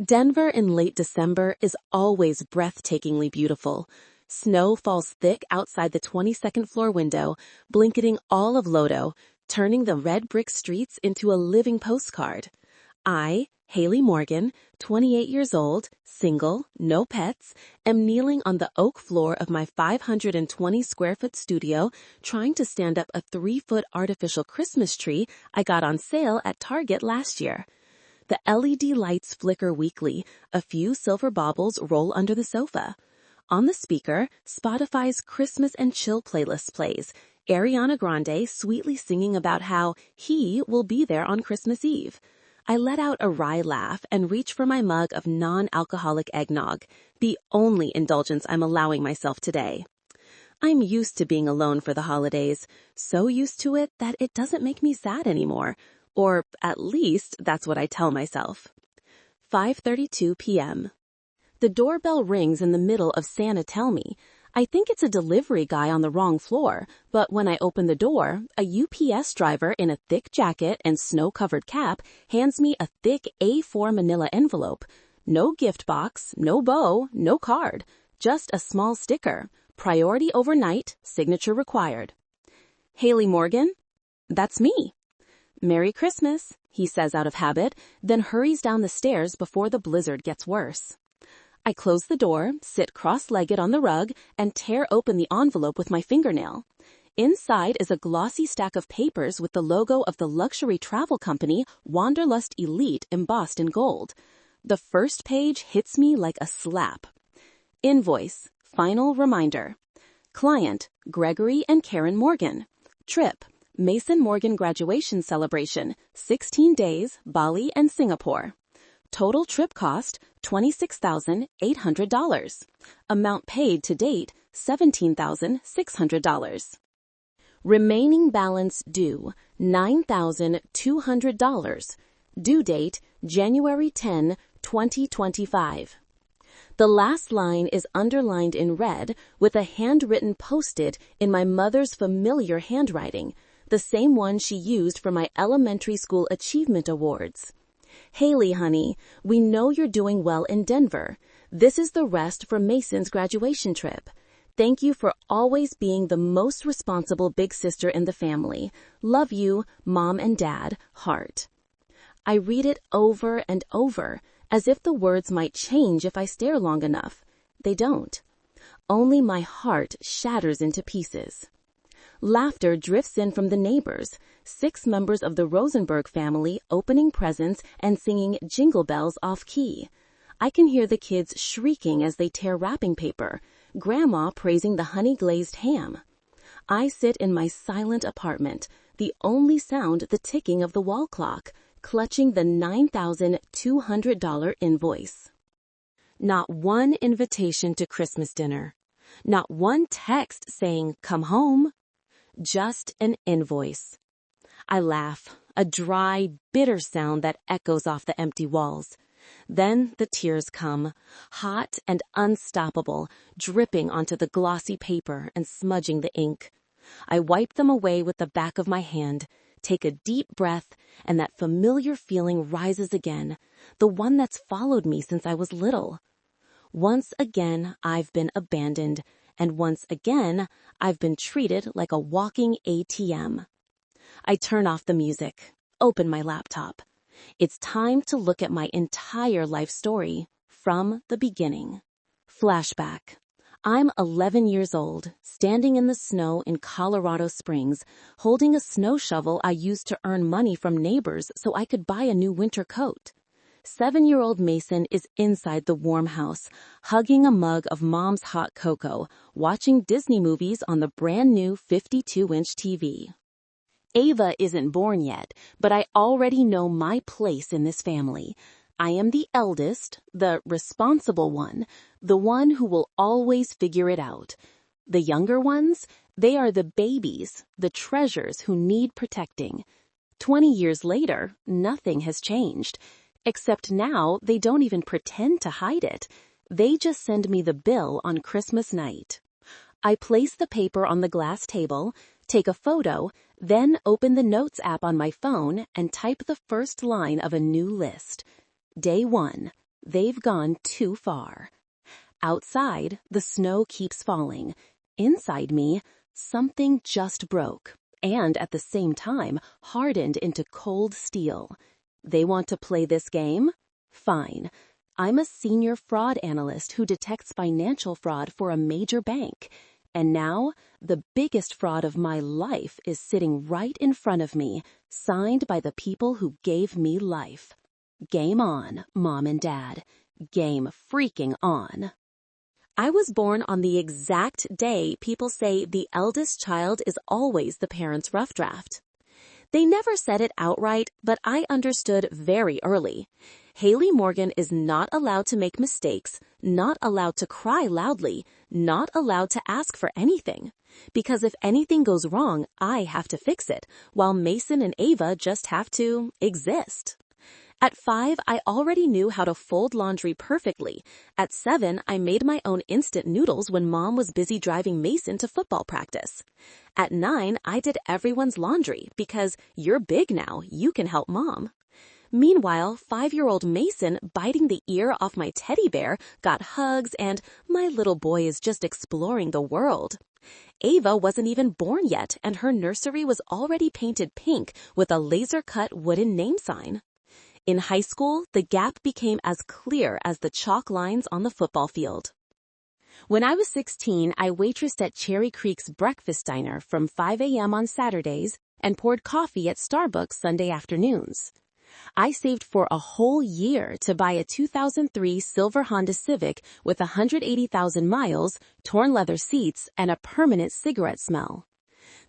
Denver in late December is always breathtakingly beautiful. Snow falls thick outside the 22nd floor window, blanketing all of Lodo, turning the red brick streets into a living postcard. I, Hailey Morgan, 28 years old, single, no pets, am kneeling on the oak floor of my 520-square-foot studio trying to stand up a 3-foot artificial Christmas tree I got on sale at Target last year. The LED lights flicker weakly, a few silver baubles roll under the sofa. On the speaker, Spotify's Christmas and Chill playlist plays, Ariana Grande sweetly singing about how he will be there on Christmas Eve. I let out a wry laugh and reach for my mug of non-alcoholic eggnog, the only indulgence I'm allowing myself today. I'm used to being alone for the holidays, so used to it that it doesn't make me sad anymore. Or at least that's what I tell myself. 5:32 p.m. The doorbell rings in the middle of Santa Tell Me. I think it's a delivery guy on the wrong floor, but when I open the door, a UPS driver in a thick jacket and snow-covered cap hands me a thick A4 manila envelope. No gift box, no bow, no card, just a small sticker. Priority overnight, signature required. Hailey Morgan? That's me. Merry Christmas, he says out of habit, then hurries down the stairs before the blizzard gets worse. I close the door, sit cross-legged on the rug, and tear open the envelope with my fingernail. Inside is a glossy stack of papers with the logo of the luxury travel company Wanderlust Elite embossed in gold. The first page hits me like a slap. Invoice, final reminder. Client, Gregory and Karen Morgan. Trip, Mason Morgan graduation celebration, 16 days, Bali and Singapore. Total trip cost, $26,800. Amount paid to date, $17,600. Remaining balance due, $9,200. Due date, January 10, 2025. The last line is underlined in red with a handwritten post-it in my mother's familiar handwriting, the same one she used for my elementary school achievement awards. Hailey, honey, we know you're doing well in Denver. This is the rest for Mason's graduation trip. Thank you for always being the most responsible big sister in the family. Love you, Mom and Dad, Heart. I read it over and over, as if the words might change if I stare long enough. They don't. Only my heart shatters into pieces. Laughter drifts in from the neighbors, 6 members of the Rosenberg family opening presents and singing Jingle Bells off-key. I can hear the kids shrieking as they tear wrapping paper, Grandma praising the honey-glazed ham. I sit in my silent apartment, the only sound the ticking of the wall clock, clutching the $9,200 invoice. Not one invitation to Christmas dinner. Not one text saying, "Come home." Just an invoice. I laugh, a dry, bitter sound that echoes off the empty walls. Then the tears come, hot and unstoppable, dripping onto the glossy paper and smudging the ink. I wipe them away with the back of my hand, take a deep breath, and that familiar feeling rises again, the one that's followed me since I was little. Once again, I've been abandoned, and once again, I've been treated like a walking ATM. I turn off the music, open my laptop. It's time to look at my entire life story, from the beginning. Flashback. I'm 11 years old, standing in the snow in Colorado Springs, holding a snow shovel I used to earn money from neighbors so I could buy a new winter coat. 7-year-old Mason is inside the warm house, hugging a mug of Mom's hot cocoa, watching Disney movies on the brand new 52-inch TV. Ava isn't born yet, but I already know my place in this family. I am the eldest, the responsible one, the one who will always figure it out. The younger ones, they are the babies, the treasures who need protecting. 20 years later, nothing has changed. Except now, they don't even pretend to hide it. They just send me the bill on Christmas night. I place the paper on the glass table, take a photo, then open the Notes app on my phone and type the first line of a new list. Day 1. they've gone too far. Outside, the snow keeps falling. Inside me, something just broke, and at the same time, hardened into cold steel. They want to play this game? Fine. I'm a senior fraud analyst who detects financial fraud for a major bank. And now, the biggest fraud of my life is sitting right in front of me, signed by the people who gave me life. Game on, Mom and Dad. Game freaking on. I was born on the exact day people say the eldest child is always the parent's rough draft. They never said it outright, but I understood very early. Hailey Morgan is not allowed to make mistakes, not allowed to cry loudly, not allowed to ask for anything. Because if anything goes wrong, I have to fix it, while Mason and Ava just have to exist. At 5, I already knew how to fold laundry perfectly. At 7, I made my own instant noodles when Mom was busy driving Mason to football practice. At 9, I did everyone's laundry because you're big now, you can help Mom. Meanwhile, 5-year-old Mason, biting the ear off my teddy bear, got hugs, and my little boy is just exploring the world. Ava wasn't even born yet, and her nursery was already painted pink with a laser-cut wooden name sign. In high school, the gap became as clear as the chalk lines on the football field. When I was 16, I waitressed at Cherry Creek's breakfast diner from 5 a.m. on Saturdays and poured coffee at Starbucks Sunday afternoons. I saved for a whole year to buy a 2003 silver Honda Civic with 180,000 miles, torn leather seats, and a permanent cigarette smell.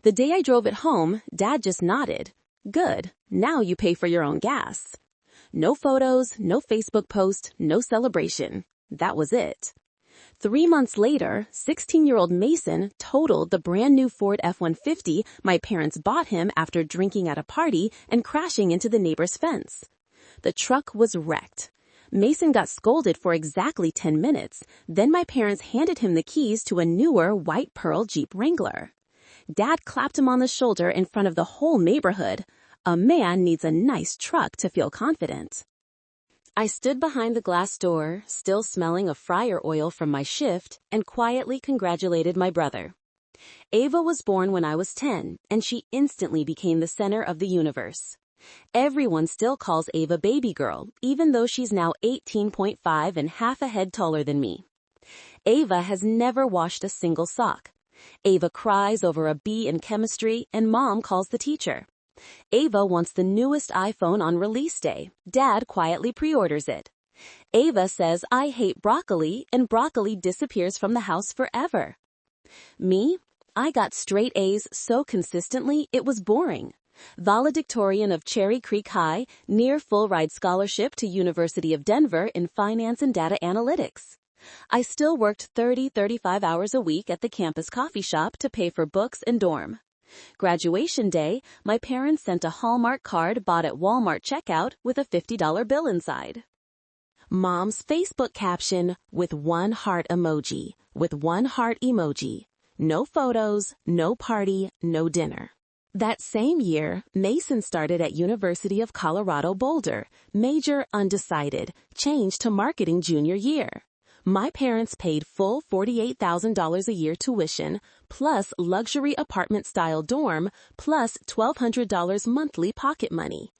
The day I drove it home, Dad just nodded. Good, now you pay for your own gas. No photos, no Facebook post, no celebration. That was it. 3 months later, 16-year-old Mason totaled the brand new Ford F-150 my parents bought him after drinking at a party and crashing into the neighbor's fence. The truck was wrecked. Mason got scolded for exactly 10 minutes. Then my parents handed him the keys to a newer white pearl Jeep Wrangler. Dad clapped him on the shoulder in front of the whole neighborhood. A man needs a nice truck to feel confident. I stood behind the glass door, still smelling of fryer oil from my shift, and quietly congratulated my brother. Ava was born when I was 10, and she instantly became the center of the universe. Everyone still calls Ava baby girl, even though she's now 18.5 and half a head taller than me. Ava has never washed a single sock. Ava cries over a B in chemistry, and Mom calls the teacher. Ava wants the newest iPhone on release day. Dad quietly pre-orders it. Ava says I hate broccoli, and broccoli disappears from the house forever. Me? I got straight A's so consistently it was boring. Valedictorian of Cherry Creek High, near full-ride scholarship to University of Denver in finance and data analytics. I still worked 35 hours a week at the campus coffee shop to pay for books and dorm. Graduation day, my parents sent a Hallmark card bought at Walmart checkout with a $50 bill inside. Mom's Facebook caption, with one heart emoji, with one heart emoji. No photos, no party, no dinner. That same year, Mason started at University of Colorado Boulder, major undecided, changed to marketing junior year. My parents paid full $48,000 a year tuition, plus luxury apartment-style dorm, plus $1,200 monthly pocket money.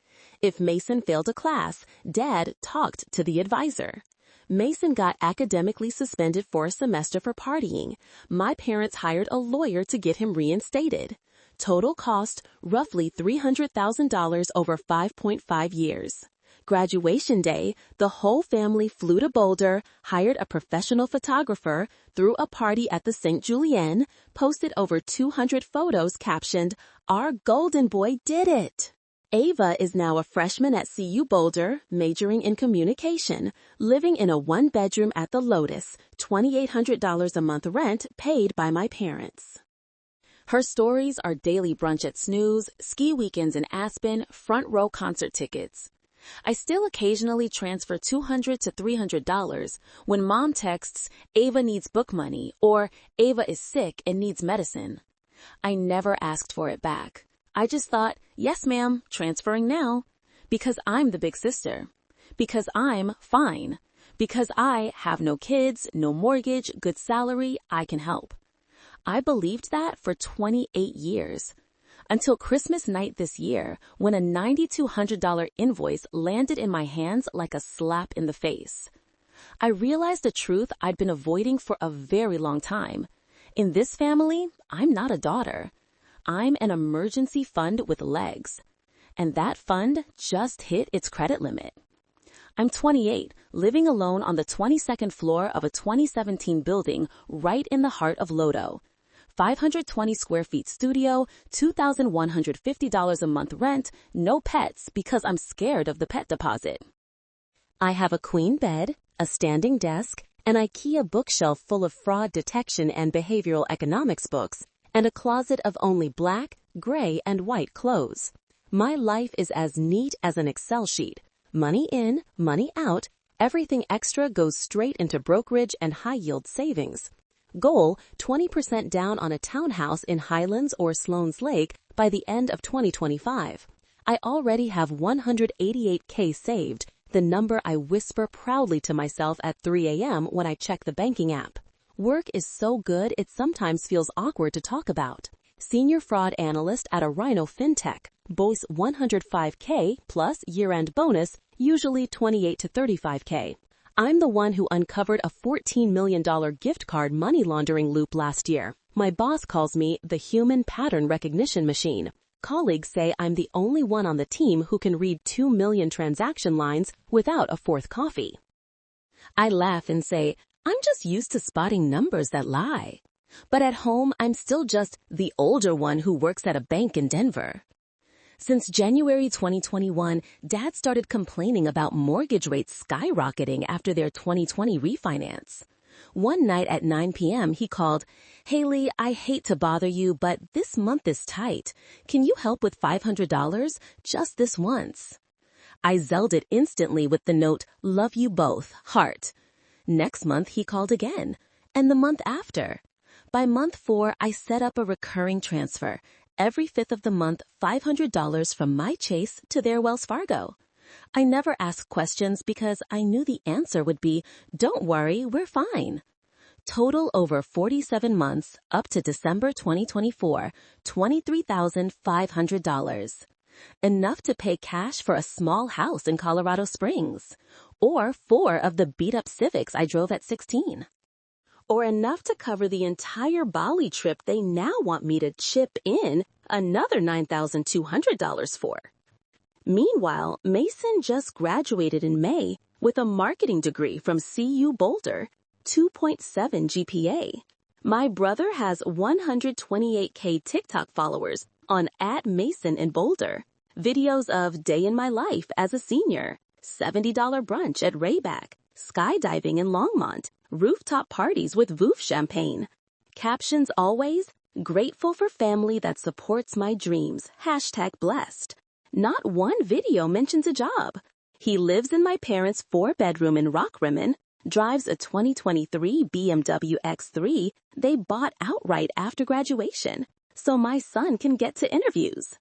If Mason failed a class, Dad talked to the advisor. Mason got academically suspended for a semester for partying. My parents hired a lawyer to get him reinstated. Total cost, roughly $300,000 over 5.5 years. Graduation day, the whole family flew to Boulder, hired a professional photographer, threw a party at the St. Julien, posted over 200 photos captioned, "Our golden boy did it." Ava is now a freshman at CU Boulder, majoring in communication, living in a one-bedroom at the Lotus, $2,800 a month rent paid by my parents. Her stories are daily brunch at Snooze, ski weekends in Aspen, front row concert tickets. I still occasionally transfer $200 to $300 when Mom texts, "Ava needs book money," or "Ava is sick and needs medicine." I never asked for it back. I just thought, "Yes, ma'am, transferring now." Because I'm the big sister. Because I'm fine. Because I have no kids, no mortgage, good salary, I can help. I believed that for 28 years. Until Christmas night this year, when a $9,200 invoice landed in my hands like a slap in the face. I realized the truth I'd been avoiding for a very long time. In this family, I'm not a daughter. I'm an emergency fund with legs. And that fund just hit its credit limit. I'm 28, living alone on the 22nd floor of a 2017 building right in the heart of Lodo. 520 square feet studio, $2,150 a month rent, no pets because I'm scared of the pet deposit. I have a queen bed, a standing desk, an IKEA bookshelf full of fraud detection and behavioral economics books, and a closet of only black, gray, and white clothes. My life is as neat as an Excel sheet. Money in, money out, everything extra goes straight into brokerage and high-yield savings. Goal, 20% down on a townhouse in Highlands or Sloan's Lake by the end of 2025. I already have $188K saved, the number I whisper proudly to myself at 3 a.m. when I check the banking app. Work is so good it sometimes feels awkward to talk about. Senior Fraud Analyst at a Rhino FinTech, boasts $105K plus year-end bonus, usually $28 to $35K. I'm the one who uncovered a $14 million gift card money laundering loop last year. My boss calls me the human pattern recognition machine. Colleagues say I'm the only one on the team who can read 2 million transaction lines without a fourth coffee. I laugh and say, I'm just used to spotting numbers that lie. But at home, I'm still just the older one who works at a bank in Denver. Since January 2021, Dad started complaining about mortgage rates skyrocketing after their 2020 refinance. One night at 9 p.m., he called, "Hailey, I hate to bother you, but this month is tight. Can you help with $500? Just this once." I zelled it instantly with the note, "Love you both, heart." Next month, he called again, and the month after. By month 4, I set up a recurring transfer. Every 5th of the month, $500 from my Chase to their Wells Fargo. I never asked questions because I knew the answer would be, "Don't worry, we're fine." Total over 47 months, up to December 2024, $23,500. Enough to pay cash for a small house in Colorado Springs, or 4 of the beat-up Civics I drove at 16. Or enough to cover the entire Bali trip they now want me to chip in another $9,200 for. Meanwhile, Mason just graduated in May with a marketing degree from CU Boulder, 2.7 GPA. My brother has 128K TikTok followers on @Mason in Boulder. Videos of day in my life as a senior, $70 brunch at Rayback, skydiving in Longmont, rooftop parties with Voof champagne. Captions always, "Grateful for family that supports my dreams, #blessed." Not one video mentions a job. He lives in my parents' 4-bedroom in Rockrimmon, drives a 2023 BMW X3 they bought outright after graduation, so my son can get to interviews.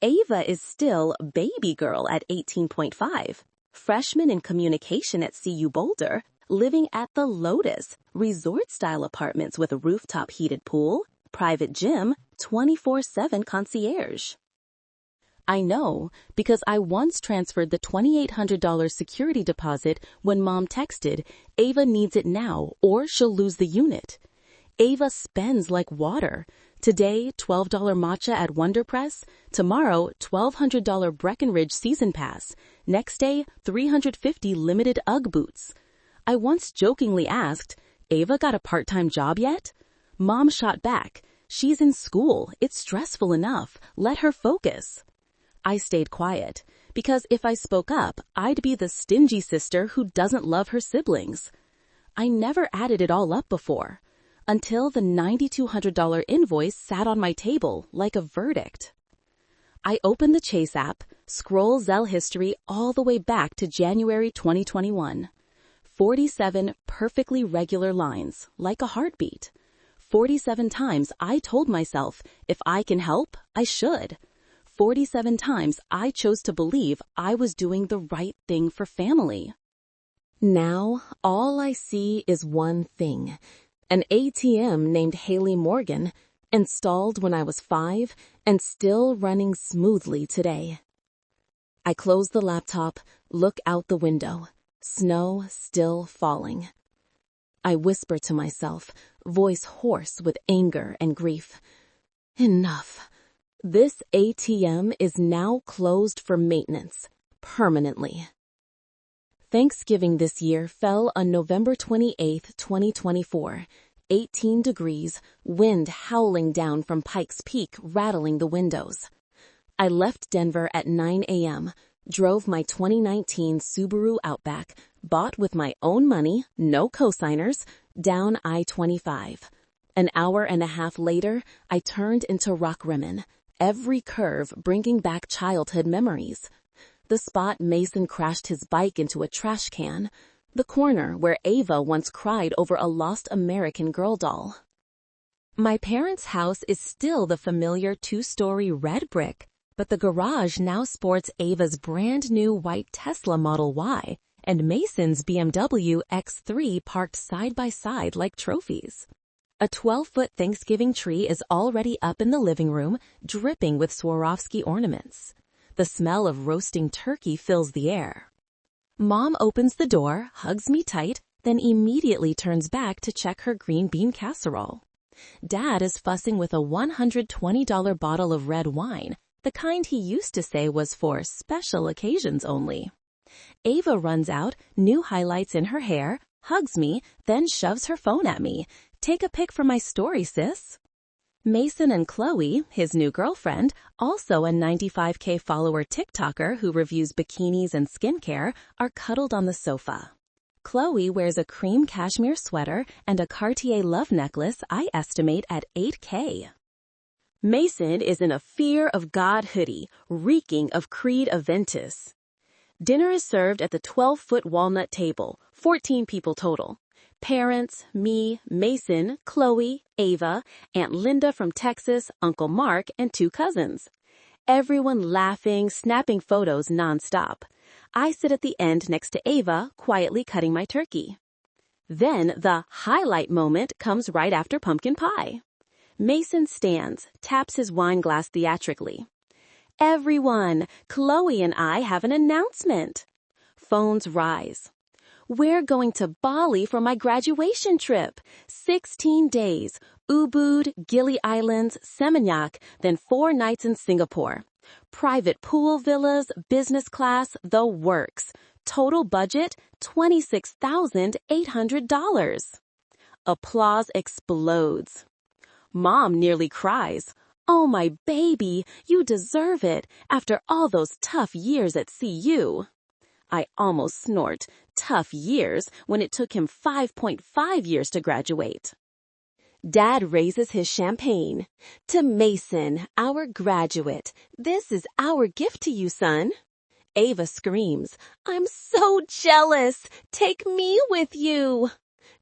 Ava is still baby girl at 18.5, freshman in communication at CU Boulder, living at the Lotus, resort-style apartments with a rooftop heated pool, private gym, 24/7 concierge. I know because I once transferred the $2,800 security deposit when Mom texted, "Ava needs it now or she'll lose the unit." Ava spends like water. Today, $12 matcha at Wonderpress. Tomorrow, $1,200 Breckenridge season pass. Next day, $350 limited UGG boots. I once jokingly asked, "Ava got a part-time job yet?" Mom shot back, "She's in school. It's stressful enough. Let her focus." I stayed quiet, because if I spoke up, I'd be the stingy sister who doesn't love her siblings. I never added it all up before, until the $9,200 invoice sat on my table like a verdict. I opened the Chase app, scroll Zelle history all the way back to January 2021. 47 perfectly regular lines, like a heartbeat. 47 times I told myself, if I can help, I should. 47 times I chose to believe I was doing the right thing for family. Now, all I see is one thing. An ATM named Hailey Morgan, installed when I was 5 and still running smoothly today. I close the laptop, look out the window. Snow still falling. I whisper to myself, voice hoarse with anger and grief. Enough. This ATM is now closed for maintenance, permanently. Thanksgiving this year fell on November 28, 2024. 18 degrees, wind howling down from Pikes Peak, rattling the windows. I left Denver at 9 a.m., drove my 2019 Subaru Outback, bought with my own money, no cosigners, down I-25. An hour and a half later, I turned into Rockrimmon, every curve bringing back childhood memories. The spot Mason crashed his bike into a trash can. The corner where Ava once cried over a lost American Girl doll. My parents' house is still the familiar 2-story red brick, but the garage now sports Ava's brand new white Tesla Model Y and Mason's BMW X3 parked side by side like trophies. A 12-foot Thanksgiving tree is already up in the living room, dripping with Swarovski ornaments. The smell of roasting turkey fills the air. Mom opens the door, hugs me tight, then immediately turns back to check her green bean casserole. Dad is fussing with a $120 bottle of red wine, the kind he used to say was for special occasions only. Ava runs out, new highlights in her hair, hugs me, then shoves her phone at me. Take a pic for my story, sis. Mason and Chloe, his new girlfriend, also a 95K follower TikToker who reviews bikinis and skincare, are cuddled on the sofa. Chloe wears a cream cashmere sweater and a Cartier love necklace I estimate at $8K. Mason is in a Fear of God hoodie, reeking of Creed Aventus. Dinner is served at the 12-foot walnut table, 14 people total. Parents, me, Mason, Chloe, Ava, Aunt Linda from Texas, Uncle Mark, and 2 cousins. Everyone laughing, snapping photos nonstop. I sit at the end next to Ava, quietly cutting my turkey. Then the highlight moment comes right after pumpkin pie. Mason stands, taps his wine glass theatrically. Everyone, Chloe and I have an announcement. Phones rise. We're going to Bali for my graduation trip. 16 days, Ubud, Gili Islands, Seminyak, then 4 nights in Singapore. Private pool villas, business class, the works. Total budget, $26,800. Applause explodes. Mom nearly cries. Oh, my baby, you deserve it after all those tough years at CU. I almost snort. Tough years when it took him 5.5 years to graduate. Dad raises his champagne. To Mason, our graduate, this is our gift to you, son. Ava screams, I'm so jealous. Take me with you.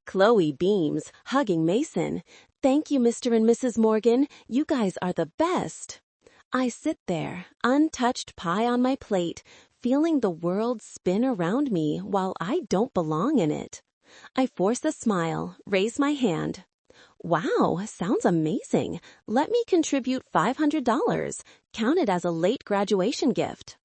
Chloe beams, hugging Mason. Thank you, Mr. and Mrs. Morgan. You guys are the best. I sit there, untouched pie on my plate, feeling the world spin around me while I don't belong in it. I force a smile, raise my hand. Wow, sounds amazing. Let me contribute $500. Count it as a late graduation gift.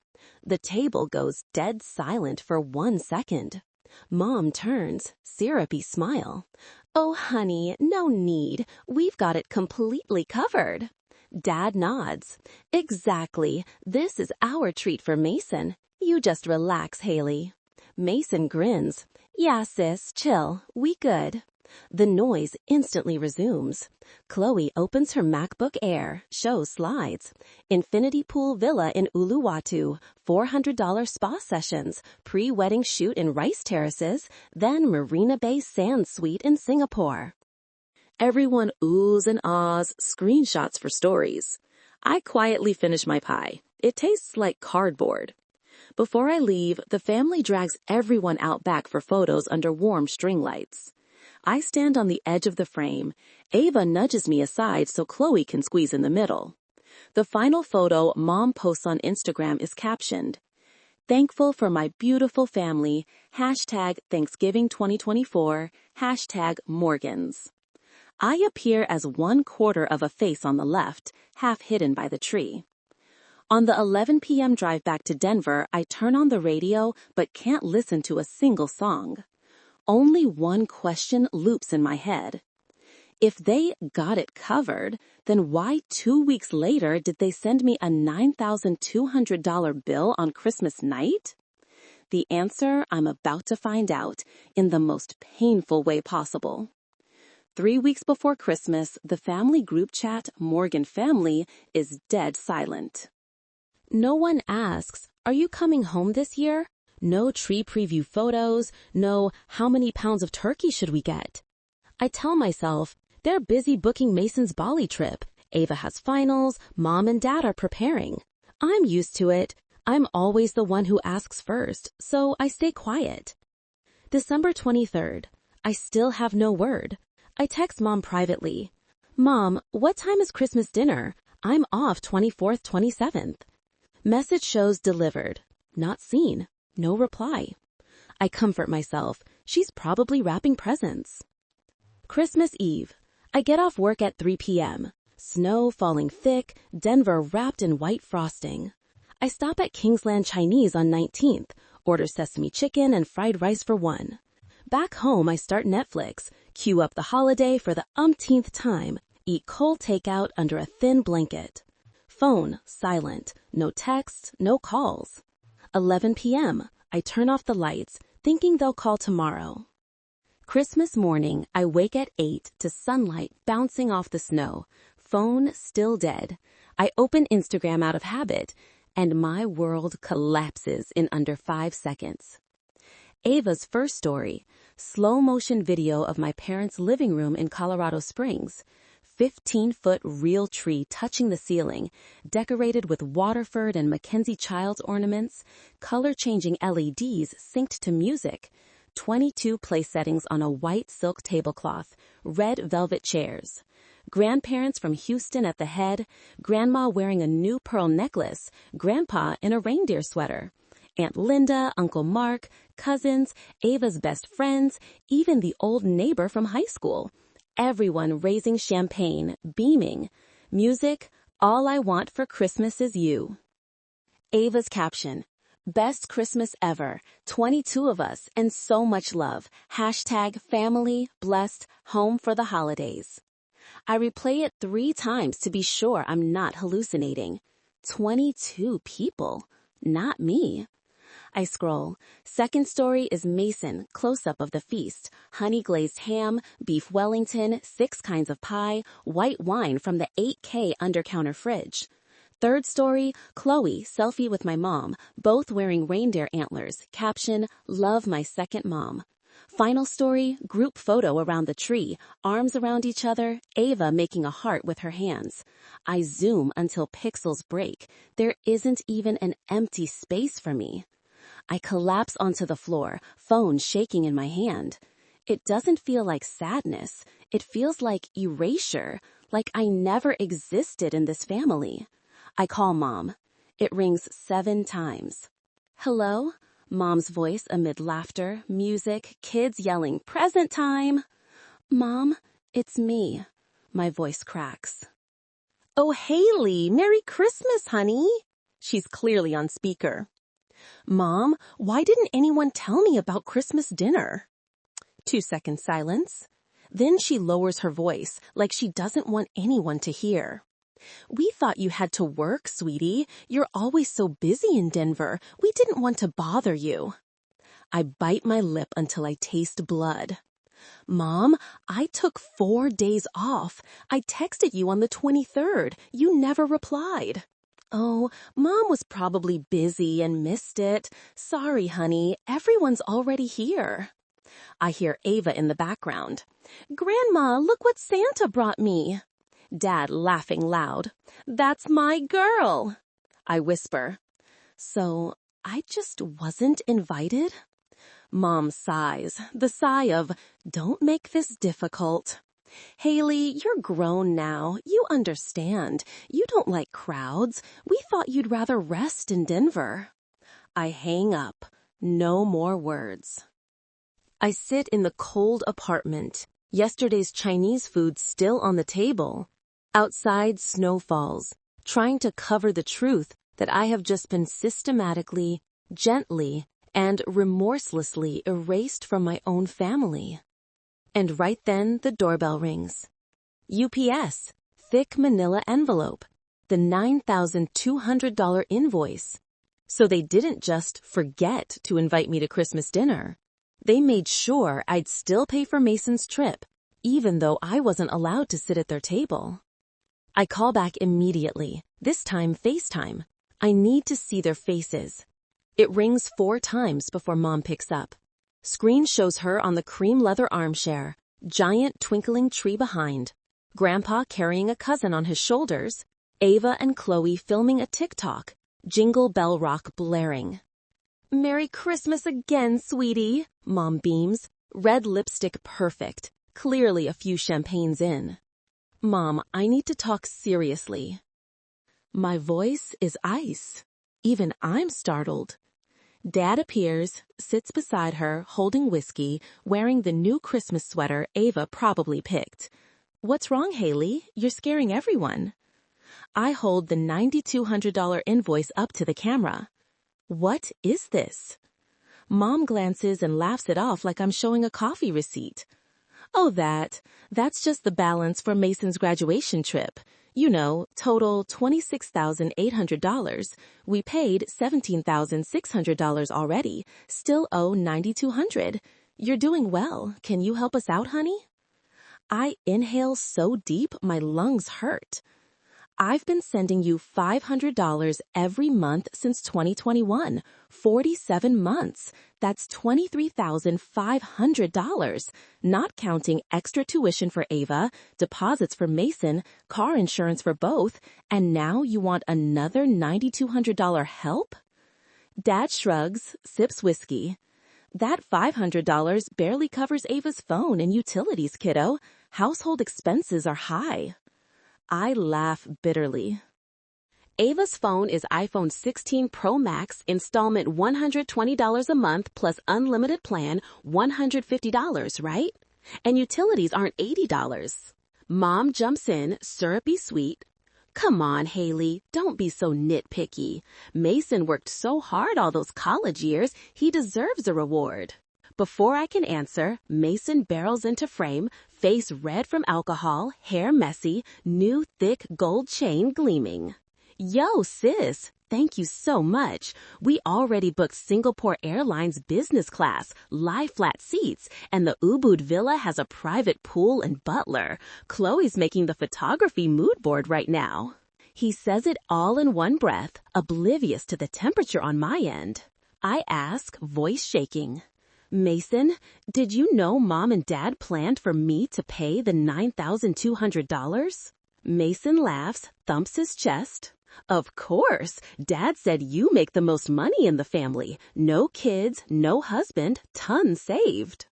The table goes dead silent for 1 second. Mom turns, syrupy smile. Oh, honey, no need. We've got it completely covered. Dad nods. Exactly. This is our treat for Mason. You just relax, Hailey. Mason grins. Yeah, sis, chill. We good. The noise instantly resumes. Chloe opens her MacBook Air, shows slides. Infinity Pool Villa in Uluwatu, $400 spa sessions, pre-wedding shoot in Rice Terraces, then Marina Bay Sand Suite in Singapore. Everyone oohs and ahs, screenshots for stories. I quietly finish my pie. It tastes like cardboard. Before I leave, the family drags everyone out back for photos under warm string lights. I stand on the edge of the frame. Ava nudges me aside so Chloe can squeeze in the middle. The final photo Mom posts on Instagram is captioned, Thankful for my beautiful family, hashtag Thanksgiving 2024, hashtag Morgans. I appear as 1/4 of a face on the left, half hidden by the tree. On the 11 p.m. drive back to Denver, I turn on the radio but can't listen to a single song. Only one question loops in my head. If they got it covered, then why 2 weeks later did they send me a $9,200 bill on Christmas night? The answer I'm about to find out in the most painful way possible. 3 weeks before Christmas, the family group chat, Morgan Family, is dead silent. No one asks, "Are you coming home this year?" No tree preview photos, no "how many pounds of turkey should we get?" I tell myself, they're busy booking Mason's Bali trip. Ava has finals, mom and dad are preparing. I'm used to it. I'm always the one who asks first, so I stay quiet. December 23rd. I still have no word. I text mom privately. "Mom, what time is Christmas dinner? I'm off 24th, 27th. Message shows delivered. Not seen. No reply. I comfort myself. She's probably wrapping presents. Christmas Eve. I get off work at 3 p.m. Snow falling thick, Denver wrapped in white frosting. I stop at Kingsland Chinese on 19th, order sesame chicken and fried rice for one. Back home, I start Netflix, queue up the holiday for the umpteenth time, eat cold takeout under a thin blanket. Phone, silent, no texts, no calls. 11 p.m., I turn off the lights, thinking they'll call tomorrow. Christmas morning, I wake at 8 to sunlight bouncing off the snow, phone still dead. I open Instagram out of habit, and my world collapses in under 5 seconds. Ava's first story, slow motion video of my parents' living room in Colorado Springs. 15-foot real tree touching the ceiling, decorated with Waterford and Mackenzie Childs ornaments, color-changing LEDs synced to music, 22 place settings on a white silk tablecloth, red velvet chairs. Grandparents from Houston at the head, grandma wearing a new pearl necklace, grandpa in a reindeer sweater. Aunt Linda, Uncle Mark, cousins, Ava's best friends, even the old neighbor from high school. Everyone raising champagne, beaming. Music, all I want for Christmas is you. Ava's caption, best Christmas ever, 22 of us and so much love. Hashtag family, blessed, home for the holidays. I replay it 3 times to be sure I'm not hallucinating. 22 people, not me. I scroll. Second story is Mason, close-up of the feast. Honey-glazed ham, beef Wellington, 6 kinds of pie, white wine from the 8K under-counter fridge. Third story, Chloe, selfie with my mom, both wearing reindeer antlers. Caption, love my second mom. Final story, group photo around the tree, arms around each other, Ava making a heart with her hands. I zoom until pixels break. There isn't even an empty space for me. I collapse onto the floor, phone shaking in my hand. It doesn't feel like sadness. It feels like erasure, like I never existed in this family. I call Mom. It rings 7 times. Hello? Mom's voice amid laughter, music, kids yelling, present time. Mom, it's me. My voice cracks. Oh, Hailey, Merry Christmas, honey. She's clearly on speaker. Mom, why didn't anyone tell me about Christmas dinner? 2-second silence. Then she lowers her voice, like she doesn't want anyone to hear. We thought you had to work, sweetie. You're always so busy in Denver. We didn't want to bother you. I bite my lip until I taste blood. Mom, I took 4 days off. I texted you on the 23rd. You never replied. Oh, Mom was probably busy and missed it. Sorry, honey. Everyone's already here. I hear Ava in the background. Grandma, look what Santa brought me. Dad laughing loud. That's my girl. I whisper. So, I just wasn't invited? Mom sighs, the sigh of, don't make this difficult. Hailey, you're grown now. You understand. You don't like crowds. We thought you'd rather rest in Denver. I hang up. No more words. I sit in the cold apartment. Yesterday's Chinese food still on the table. Outside, snow falls, trying to cover the truth that I have just been systematically, gently, and remorselessly erased from my own family. And right then, the doorbell rings. UPS, thick manila envelope, the $9,200 invoice. So they didn't just forget to invite me to Christmas dinner. They made sure I'd still pay for Mason's trip, even though I wasn't allowed to sit at their table. I call back immediately, this time FaceTime. I need to see their faces. It rings 4 times before Mom picks up. Screen shows her on the cream leather armchair, giant twinkling tree behind, Grandpa carrying a cousin on his shoulders, Ava and Chloe filming a TikTok, Jingle Bell Rock blaring. Merry Christmas again, sweetie, Mom beams, red lipstick perfect, clearly a few champagnes in. Mom, I need to talk seriously. My voice is ice. Even I'm startled. Dad appears, sits beside her, holding whiskey, wearing the new Christmas sweater Ava probably picked. What's wrong, Hailey? You're scaring everyone. I hold the $9,200 invoice up to the camera. What is this? Mom glances and laughs it off like I'm showing a coffee receipt. Oh, that's just the balance for Mason's graduation trip. You know, total $26,800. We paid $17,600 already. Still owe $9,200. You're doing well. Can you help us out, honey? I inhale so deep my lungs hurt. I've been sending you $500 every month since 2021, 47 months. That's $23,500, not counting extra tuition for Ava, deposits for Mason, car insurance for both, and now you want another $9,200 help? Dad shrugs, sips whiskey. That $500 barely covers Ava's phone and utilities, kiddo. Household expenses are high. I laugh bitterly. Ava's phone is iPhone 16 Pro Max, installment $120 a month plus unlimited plan $150, right? And utilities aren't $80. Mom jumps in, syrupy sweet. Come on, Hailey, don't be so nitpicky. Mason worked so hard all those college years, he deserves a reward. Before I can answer, Mason barrels into frame, face red from alcohol, hair messy, new thick gold chain gleaming. Yo, sis, thank you so much. We already booked Singapore Airlines business class, lie flat seats, and the Ubud Villa has a private pool and butler. Chloe's making the photography mood board right now. He says it all in one breath, oblivious to the temperature on my end. I ask, voice shaking. Mason, did you know Mom and Dad planned for me to pay the $9,200? Mason laughs, thumps his chest. Of course, Dad said you make the most money in the family. No kids, no husband, tons saved.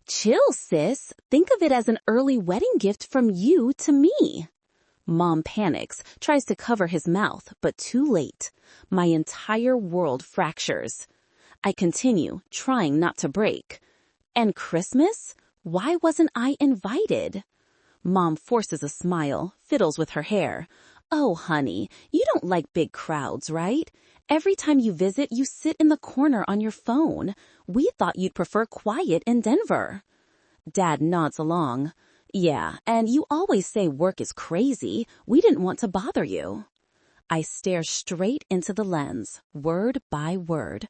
Chill, sis. Think of it as an early wedding gift from you to me. Mom panics, tries to cover his mouth, but too late. My entire world fractures. I continue, trying not to break. And Christmas? Why wasn't I invited? Mom forces a smile, fiddles with her hair. Oh, honey, you don't like big crowds, right? Every time you visit, you sit in the corner on your phone. We thought you'd prefer quiet in Denver. Dad nods along. Yeah, and you always say work is crazy. We didn't want to bother you. I stare straight into the lens, word by word.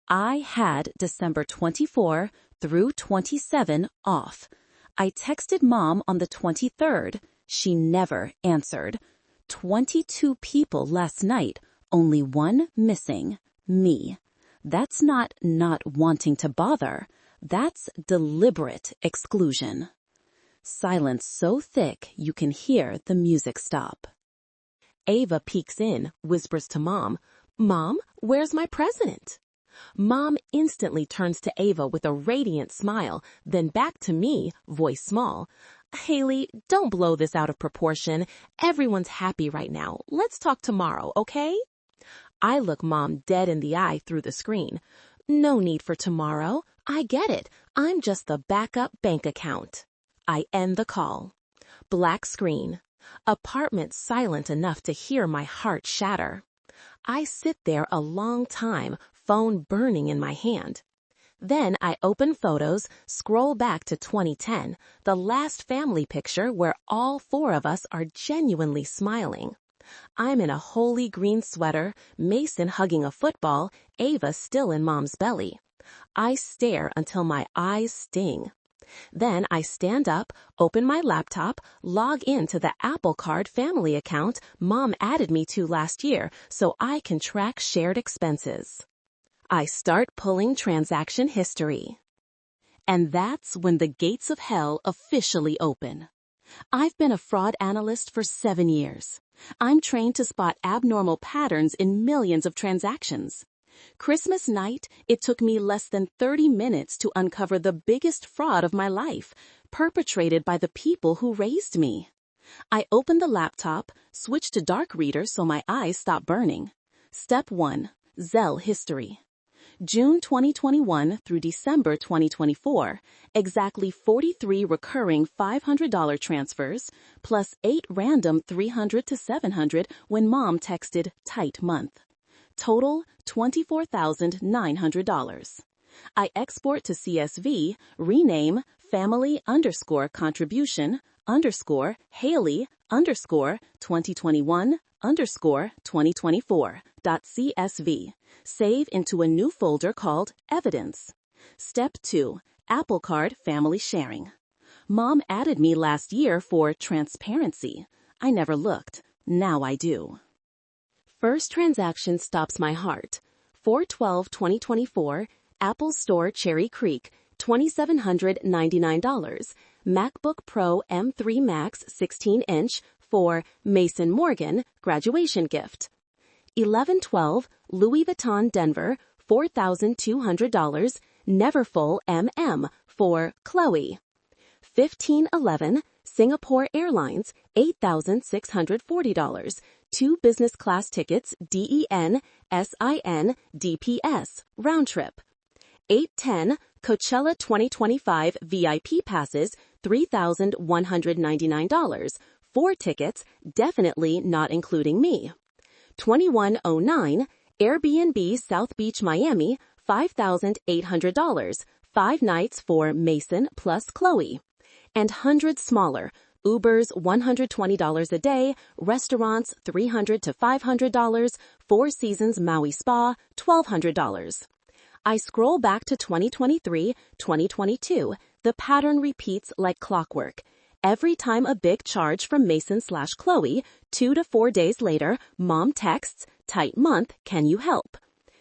I had December 24 through 27 off. I texted Mom on the 23rd. She never answered. 22 people last night, only one missing, me. That's not wanting to bother. That's deliberate exclusion. Silence so thick you can hear the music stop. Ava peeks in, whispers to Mom, Mom, where's my present? Mom instantly turns to Ava with a radiant smile, then back to me, voice small. Hailey, don't blow this out of proportion. Everyone's happy right now. Let's talk tomorrow, okay? I look Mom dead in the eye through the screen. No need for tomorrow. I get it. I'm just the backup bank account. I end the call. Black screen. Apartment silent enough to hear my heart shatter. I sit there a long time, phone burning in my hand. Then I open photos, scroll back to 2010, the last family picture where all four of us are genuinely smiling. I'm in a holey green sweater, Mason hugging a football, Ava still in Mom's belly. I stare until my eyes sting. Then I stand up, open my laptop, log into the Apple Card family account Mom added me to last year so I can track shared expenses. I start pulling transaction history. And that's when the gates of hell officially open. I've been a fraud analyst for 7 years. I'm trained to spot abnormal patterns in millions of transactions. Christmas night, it took me less than 30 minutes to uncover the biggest fraud of my life, perpetrated by the people who raised me. I opened the laptop, switched to dark reader so my eyes stop burning. Step 1. Zelle history. June 2021 through December 2024, exactly 43 recurring $500 transfers, plus 8 random $300 to $700 when Mom texted tight month. Total $24,900. I export to CSV, rename family_contribution_Hailey_2021_2024.csv. Save into a new folder called Evidence. Step 2. Apple Card family sharing. Mom added me last year for transparency. I never looked. Now I do. First transaction stops my heart. 4/12/2024, Apple Store Cherry Creek, $2,799. MacBook Pro M3 Max 16-inch for Mason Morgan graduation gift. 11/12, Louis Vuitton Denver, $4,200. Neverfull MM for Chloe. 15/11, Singapore Airlines, $8,640. 2 business class tickets, DEN, SIN, DPS, round trip. 8/10, Coachella 2025 VIP passes, $3,199. 4 tickets, definitely not including me. 21/09, Airbnb South Beach, Miami, $5,800. 5 nights for Mason plus Chloe. And hundreds smaller. Ubers $120 a day, restaurants $300 to $500, 4 Seasons Maui Spa $1,200. I scroll back to 2023, 2022. The pattern repeats like clockwork. Every time a big charge from Mason/Chloe, 2 to 4 days later, Mom texts, tight month, can you help?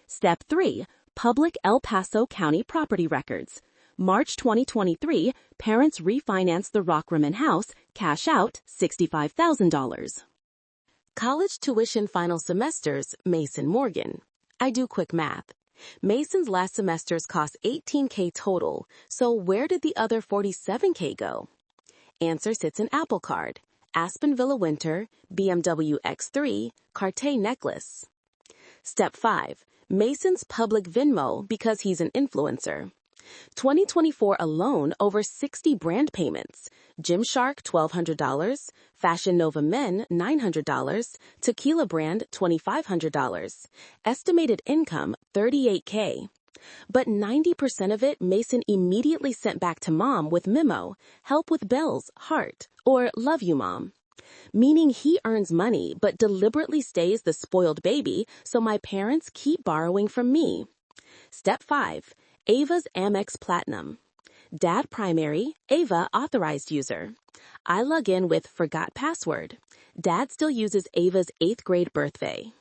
Step 3. Public El Paso County property records. March 2023, parents refinance the Rockrimmon house, cash out $65,000. College tuition final semesters, Mason Morgan. I do quick math. Mason's last semesters cost $18,000 total, so where did the other $47,000 go? Answer sits in Apple Card, Aspen Villa Winter, BMW X3, Cartier necklace. Step 5. Mason's public Venmo because he's an influencer. 2024 alone, over 60 brand payments. Gymshark $1,200, Fashion Nova Men $900, Tequila Brand $2,500. Estimated income $38,000. But 90% of it Mason immediately sent back to Mom with memo, help with bells, heart, or love you, Mom. Meaning he earns money but deliberately stays the spoiled baby so my parents keep borrowing from me. Step 5. Ava's Amex Platinum. Dad primary, Ava authorized user. I log in with forgot password. Dad still uses Ava's 8th grade birthday.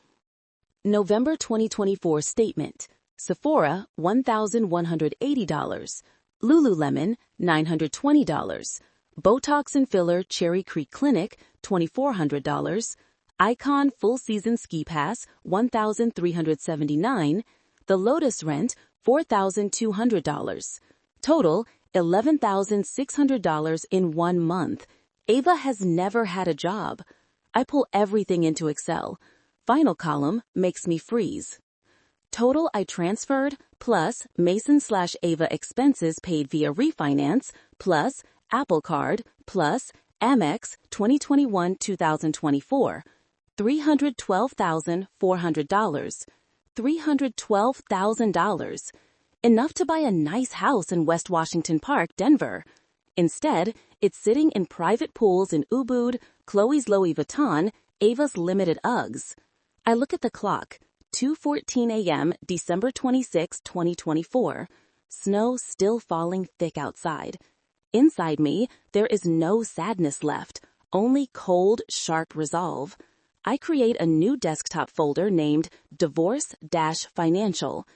November 2024 statement. Sephora, $1,180. Lululemon, $920. Botox and filler Cherry Creek Clinic, $2,400. Icon full season ski pass, $1,379. The Lotus rent, $4,200. Total, $11,600 in 1 month. Ava has never had a job. I pull everything into Excel. final column makes me freeze. Total I transferred plus Mason/Ava expenses paid via refinance plus Apple Card plus Amex 2021-2024. $312,400. $312,000. Enough to buy a nice house in West Washington Park, Denver. Instead, it's sitting in private pools in Ubud, Chloe's Louis Vuitton, Ava's Limited Uggs. I look at the clock. 2:14 a.m., December 26, 2024. Snow still falling thick outside. Inside me, there is no sadness left, only cold, sharp resolve. I create a new desktop folder named Divorce-Financial.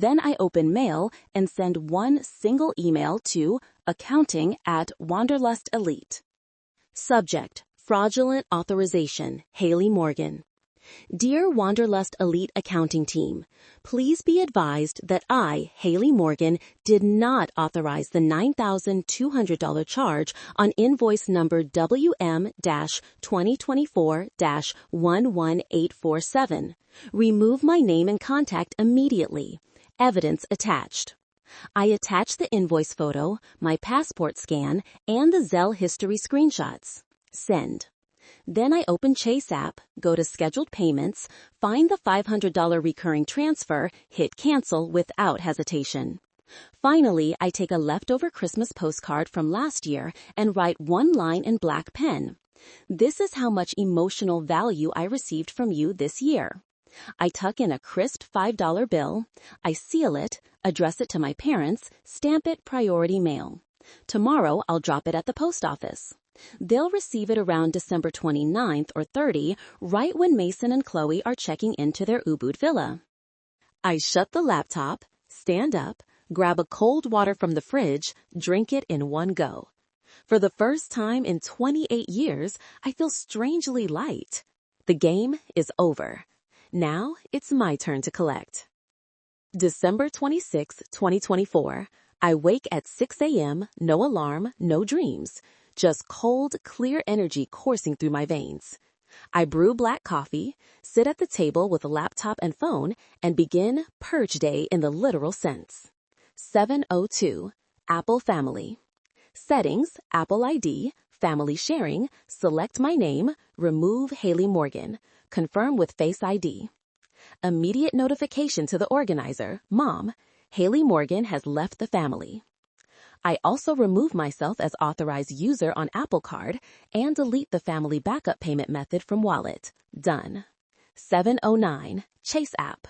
Then I open mail and send one single email to accounting@Wanderlust Elite. Subject: Fraudulent Authorization, Hailey Morgan. Dear Wanderlust Elite Accounting Team, please be advised that I, Hailey Morgan, did not authorize the $9,200 charge on invoice number WM-2024-11847. Remove my name and contact immediately. Evidence attached. I attach the invoice photo, my passport scan, and the Zelle history screenshots. Send. Then I open Chase app, go to Scheduled Payments, find the $500 recurring transfer, hit Cancel without hesitation. Finally, I take a leftover Christmas postcard from last year and write one line in black pen. This is how much emotional value I received from you this year. I tuck in a crisp $5 bill, I seal it, address it to my parents, stamp it priority mail. Tomorrow, I'll drop it at the post office. They'll receive it around December 29th or 30, right when Mason and Chloe are checking into their Ubud villa. I shut the laptop, stand up, grab a cold water from the fridge, drink it in one go. For the first time in 28 years, I feel strangely light. The game is over. Now it's my turn to collect. December 26, 2024. I wake at 6 a.m., no alarm, no dreams. Just cold, clear energy coursing through my veins. I brew black coffee, sit at the table with a laptop and phone, and begin purge day in the literal sense. 7:02. Apple Family. Settings, Apple ID, Family Sharing, select my name, remove Hailey Morgan, confirm with Face ID. Immediate notification to the organizer, Mom, Hailey Morgan has left the family. I also remove myself as authorized user on Apple Card and delete the family backup payment method from wallet. Done. 7:09. Chase app.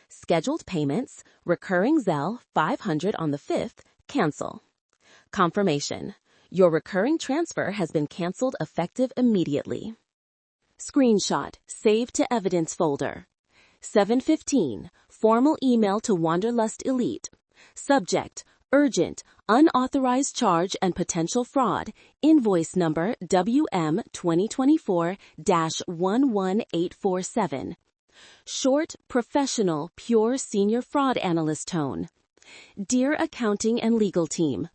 Scheduled payments, recurring Zelle, $500 on the 5th, cancel. Confirmation. Your recurring transfer has been canceled effective immediately. Screenshot, save to evidence folder. 7:15. Formal email to Wanderlust Elite. Subject, urgent, unauthorized charge and potential fraud. Invoice number WM-2024-11847. Short, professional, pure Senior Fraud Analyst tone. Dear Accounting and Legal Team,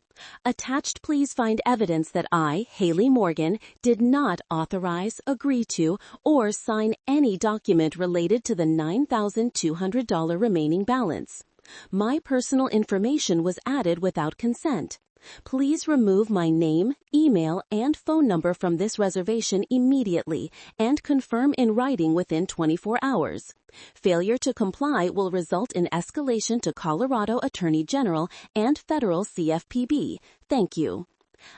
attached please find evidence that I, Hailey Morgan, did not authorize, agree to, or sign any document related to the $9,200 remaining balance. My personal information was added without consent. Please remove my name, email, and phone number from this reservation immediately and confirm in writing within 24 hours. Failure to comply will result in escalation to Colorado Attorney General and federal CFPB. Thank you.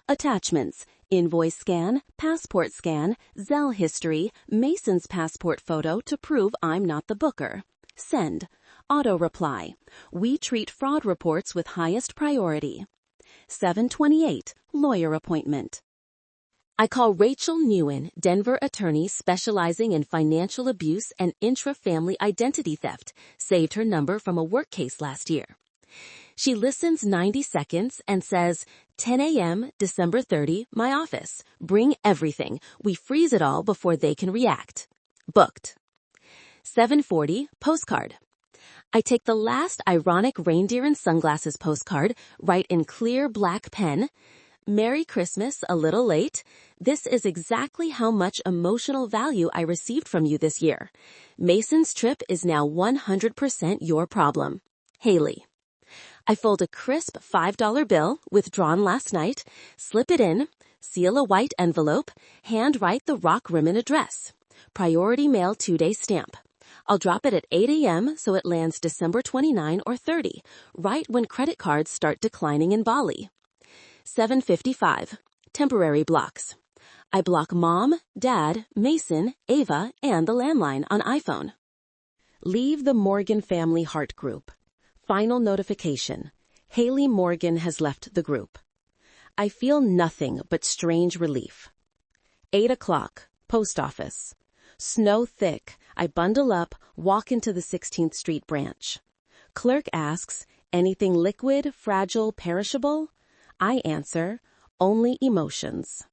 Attachments: invoice scan, passport scan, Zelle history, Mason's passport photo to prove I'm not the booker. Send. Auto reply. We treat fraud reports with highest priority. 7:28. Lawyer appointment. I call Rachel Newen, Denver attorney specializing in financial abuse and intra-family identity theft, saved her number from a work case last year. She listens 90 seconds and says, 10 a.m., December 30, my office. Bring everything. We freeze it all before they can react. Booked. 7:40. Postcard. I take the last ironic reindeer and sunglasses postcard, write in clear black pen, Merry Christmas, a little late. This is exactly how much emotional value I received from you this year. Mason's trip is now 100% your problem. Hailey. I fold a crisp $5 bill, withdrawn last night, slip it in, seal a white envelope, handwrite the rock rimmon address. Priority mail 2-day stamp. I'll drop it at 8 a.m. so it lands December 29 or 30, right when credit cards start declining in Bali. 7:55. Temporary blocks. I block Mom, Dad, Mason, Ava, and the landline on iPhone. Leave the Morgan family heart group. Final notification. Hailey Morgan has left the group. I feel nothing but strange relief. 8 o'clock. Post office. Snow thick. I bundle up, walk into the 16th Street branch. Clerk asks, anything liquid, fragile, perishable? I answer, only emotions.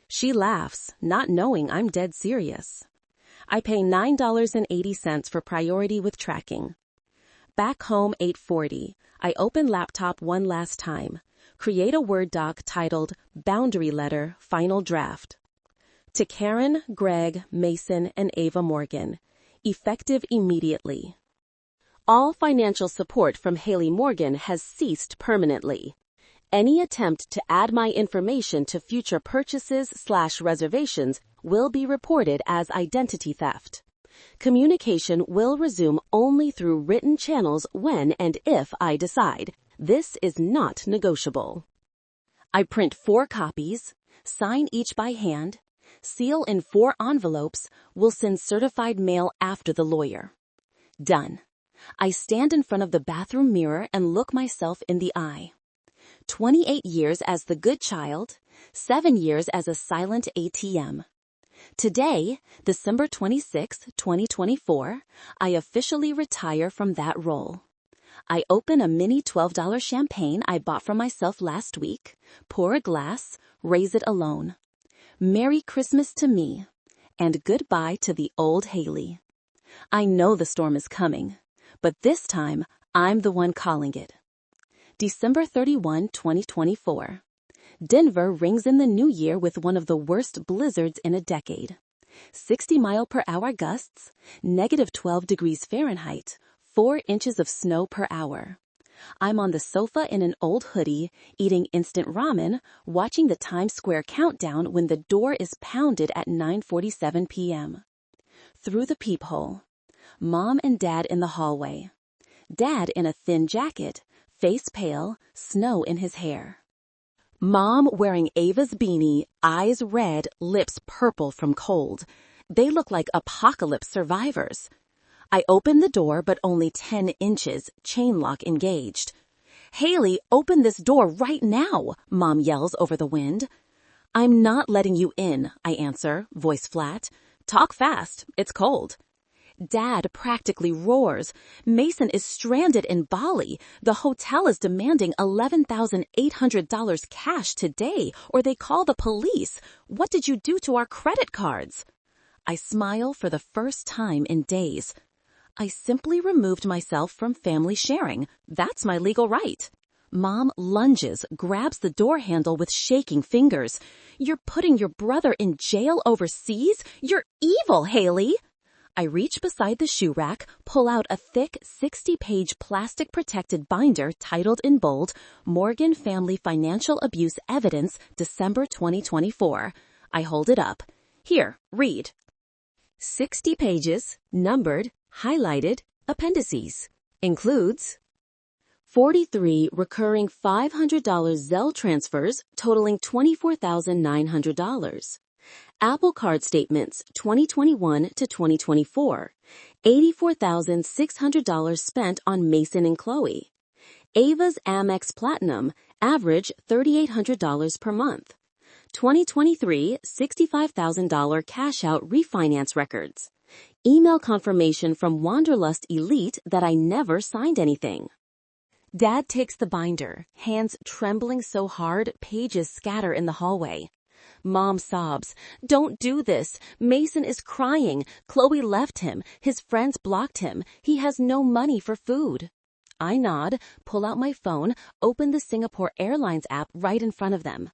She laughs, not knowing I'm dead serious. I pay $9.80 for priority with tracking. Back home 8:40. I open laptop one last time. Create a Word doc titled Boundary Letter, Final Draft. To Karen, Greg, Mason, and Ava Morgan. Effective immediately. All financial support from Hailey Morgan has ceased permanently. Any attempt to add my information to future purchases/reservations will be reported as identity theft. Communication will resume only through written channels when and if I decide. This is not negotiable. I print 4 copies, sign each by hand, seal in 4 envelopes, will send certified mail after the lawyer. Done. I stand in front of the bathroom mirror and look myself in the eye. 28 years as the good child, 7 years as a silent ATM. Today, December 26, 2024, I officially retire from that role. I open a mini $12 champagne I bought for myself last week, pour a glass, raise it alone. Merry Christmas to me, and goodbye to the old Hailey. I know the storm is coming, but this time I'm the one calling it. December 31, 2024. Denver rings in the new year with one of the worst blizzards in a decade. 60-mile-per-hour gusts, -12 degrees Fahrenheit, 4 inches of snow per hour. I'm on the sofa in an old hoodie, eating instant ramen, watching the Times Square countdown when the door is pounded at 9:47 p.m. Through the peephole. Mom and Dad in the hallway. Dad in a thin jacket, face pale, snow in his hair. Mom wearing Ava's beanie, eyes red, lips purple from cold. They look like apocalypse survivors. I open the door, but only 10 inches, chain lock engaged. Hailey, open this door right now, Mom yells over the wind. I'm not letting you in, I answer, voice flat. Talk fast, it's cold. Dad practically roars. Mason is stranded in Bali. The hotel is demanding $11,800 cash today, or they call the police. What did you do to our credit cards? I smile for the first time in days. I simply removed myself from family sharing. That's my legal right. Mom lunges, grabs the door handle with shaking fingers. You're putting your brother in jail overseas? You're evil, Hailey. I reach beside the shoe rack, pull out a thick 60-page plastic-protected binder titled in bold, Morgan Family Financial Abuse Evidence, December 2024. I hold it up. Here, read. 60 pages, numbered, highlighted, appendices. Includes 43 recurring $500 Zelle transfers totaling $24,900. Apple Card statements 2021 to 2024, $84,600 spent on Mason and Chloe. Ava's Amex Platinum, average $3,800 per month. 2023 $65,000 cash out refinance records. Email confirmation from Wanderlust Elite that I never signed anything. Dad takes the binder, hands trembling so hard pages scatter in the hallway. Mom sobs, "Don't do this. Mason is crying. Chloe left him. His friends blocked him. He has no money for food." I nod, pull out my phone, open the Singapore Airlines app right in front of them.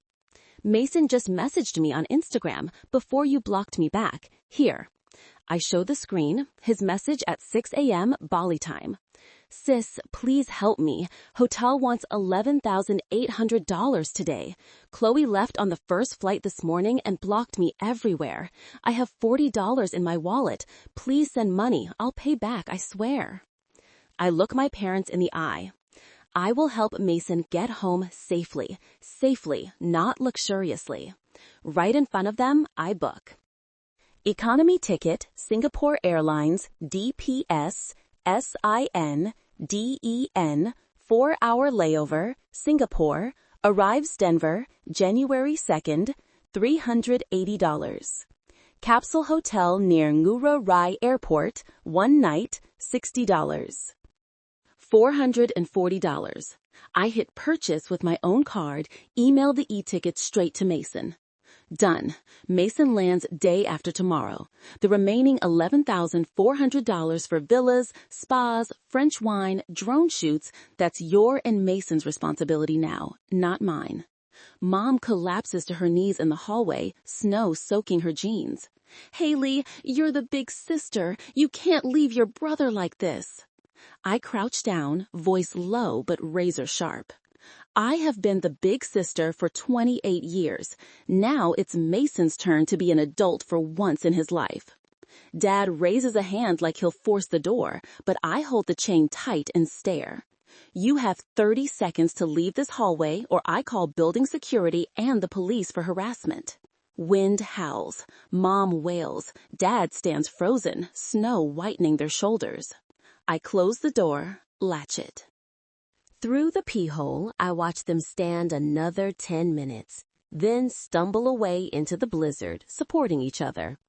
Mason just messaged me on Instagram before you blocked me back. Here. I show the screen, his message at 6 a.m. Bali time. Sis, please help me. Hotel wants $11,800 today. Chloe left on the first flight this morning and blocked me everywhere. I have $40 in my wallet. Please send money. I'll pay back, I swear. I look my parents in the eye. I will help Mason get home safely. Safely, not luxuriously. Right in front of them, I book. Economy ticket, Singapore Airlines, DPS, SIN, DEN, 4-hour layover, Singapore, arrives Denver, January 2nd, $380. Capsule hotel near Ngurah Rai Airport, 1 night, $60. $440. I hit purchase with my own card, email the e-ticket straight to Mason. Done. Mason lands day after tomorrow. The remaining $11,400 for villas, spas, French wine, drone shoots, that's your and Mason's responsibility now, not mine. Mom collapses to her knees in the hallway, snow soaking her jeans. Hailey, you're the big sister. You can't leave your brother like this. I crouch down, voice low but razor sharp. I have been the big sister for 28 years. Now it's Mason's turn to be an adult for once in his life. Dad raises a hand like he'll force the door, but I hold the chain tight and stare. You have 30 seconds to leave this hallway or I call building security and the police for harassment. Wind howls. Mom wails. Dad stands frozen, snow whitening their shoulders. I close the door, latch it. Through the pee-hole, I watch them stand another 10 minutes, then stumble away into the blizzard, supporting each other.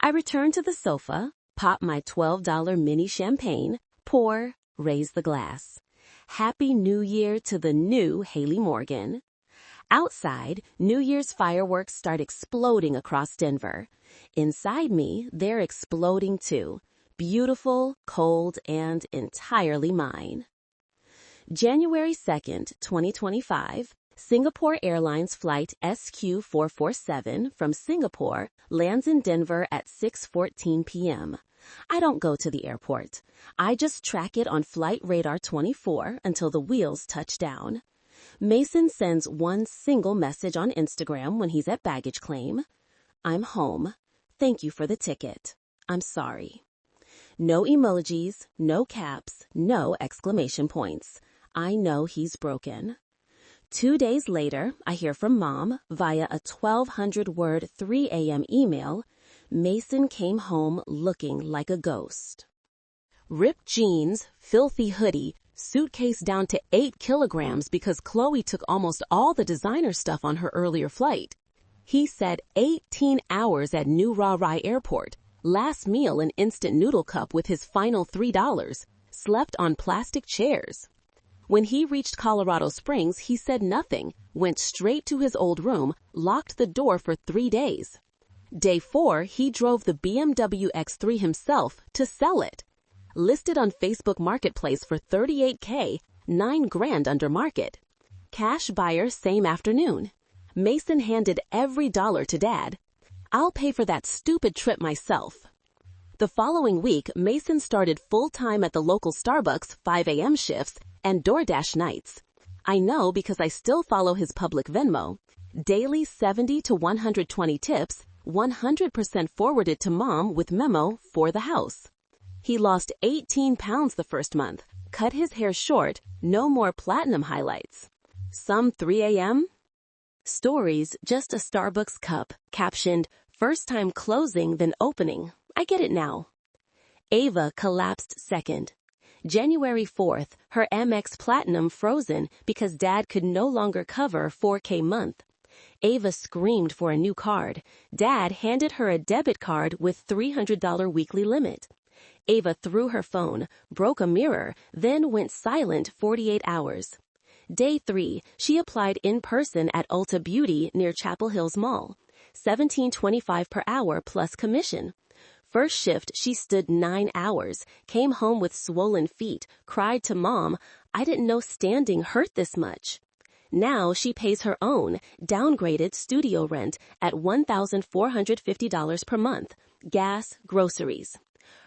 I return to the sofa, pop my $12 mini champagne, pour, raise the glass. Happy New Year to the new Hailey Morgan. Outside, New Year's fireworks start exploding across Denver. Inside me, they're exploding too. Beautiful, cold, and entirely mine. January 2nd, 2025, Singapore Airlines flight SQ447 from Singapore lands in Denver at 6:14 p.m. I don't go to the airport. I just track it on Flight Radar 24 until the wheels touch down. Mason sends one single message on Instagram when he's at baggage claim. I'm home. Thank you for the ticket. I'm sorry. No emojis, no caps, no exclamation points. I know he's broken. 2 days later, I hear from Mom via a 1,200-word 3 a.m. email. Mason came home looking like a ghost. Ripped jeans, filthy hoodie, suitcase down to 8 kilograms because Chloe took almost all the designer stuff on her earlier flight. He said 18 hours at Ngurah Rai Airport, last meal an instant noodle cup with his final $3, slept on plastic chairs. When he reached Colorado Springs, he said nothing, went straight to his old room, locked the door for 3 days. Day 4, he drove the BMW X3 himself to sell it. Listed on Facebook Marketplace for $38K, $9,000 under market. Cash buyer same afternoon. Mason handed every dollar to Dad. I'll pay for that stupid trip myself. The following week, Mason started full-time at the local Starbucks 5 a.m. shifts and DoorDash nights. I know because I still follow his public Venmo. Daily 70 to 120 tips, 100% forwarded to Mom with memo for the house. He lost 18 pounds the first month, cut his hair short, no more platinum highlights. Some 3 a.m. Stories, just a Starbucks cup, captioned, first time closing then opening. I get it now. Ava collapsed second. January 4th, her Amex Platinum frozen because Dad could no longer cover $4K month. Ava screamed for a new card. Dad handed her a debit card with $300 weekly limit. Ava threw her phone, broke a mirror, then went silent 48 hours. Day 3, she applied in person at Ulta Beauty near Chapel Hills Mall. $17.25 per hour plus commission. First shift, she stood 9 hours, came home with swollen feet, cried to Mom, I didn't know standing hurt this much. Now she pays her own, downgraded studio rent at $1,450 per month, gas, groceries.